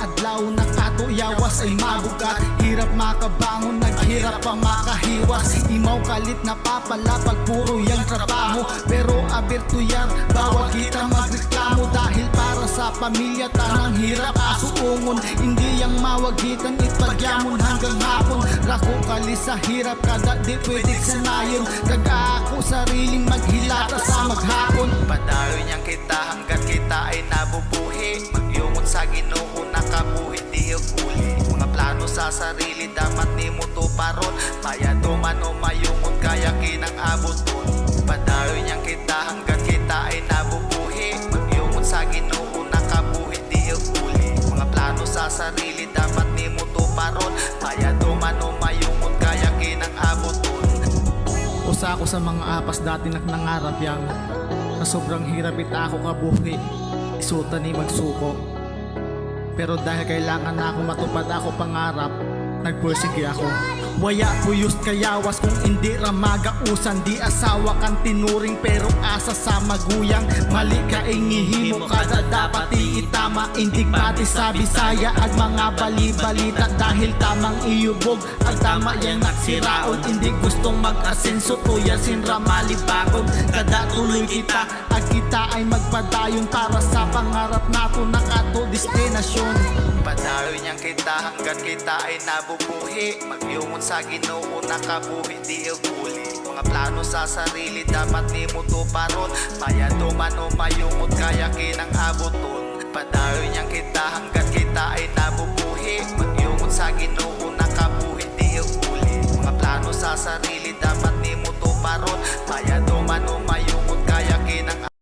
adlaw nakatuyawas ay mabugat. Hirap makabangon, naghirap pa makahiwas. Imaw kalit na papalapag puro yang trabaho. Pero abertuyar, bawal kita magreklamo. Dahil para sa pamilya tanang hirap asuungon. Hindi yang mawagitan itpagyamon hanggang hapon. Rako kali sa hirap kada di pwede sanayon. Kaga ako sariling maghilata sa maghapon. Padayon niyang kita hanggat kita ay nabubuhi. Magyungon sa Ginoo nakabuhi di uli. Mga plano sa sarili dapat ni mo tuparon. Mayado man o mayungon kaya kinang abuton. Padayon niyang kita hanggat kita ay nabubuhi. Magyungon sa Ginoo nakabuhi di uli. Mga plano sa sarili dapat ni mo tuparon. Mayado man o mayungon kaya kinang abuton. Usa ako sa mga apas dati nangarap yang na sobrang hirap ako kabuhi. Isuta ni magsuko. Pero dahil kailangan na ako matupad ako pangarap, nagpursige ako. Waya puyos kayawas kung hindi ramagausan. Di asawa kan tinuring pero asa sa maguyang. Mali ka ingihimo kada dapat iitama. Indig pati sa Bisaya ag mga bali-balita. Dahil tamang iyubog ang tama yang nagsiraon. Hindi gustong mag-asenso tuyasin ramalibagod. Kada tuloy kita ag kita ay magpadayon. Para sa pangarap nato nakato destinasyon. Padayon niyang kita hanggat kita ay nabubuhi. Magyungon sa Ginoo nakabuhi di uli. Mga plano sa sarili dapat ni mo tuparon. Mayado man o mayungot kaya kinang abuton. Padayon niyang kita hanggat kita ay nabubuhi.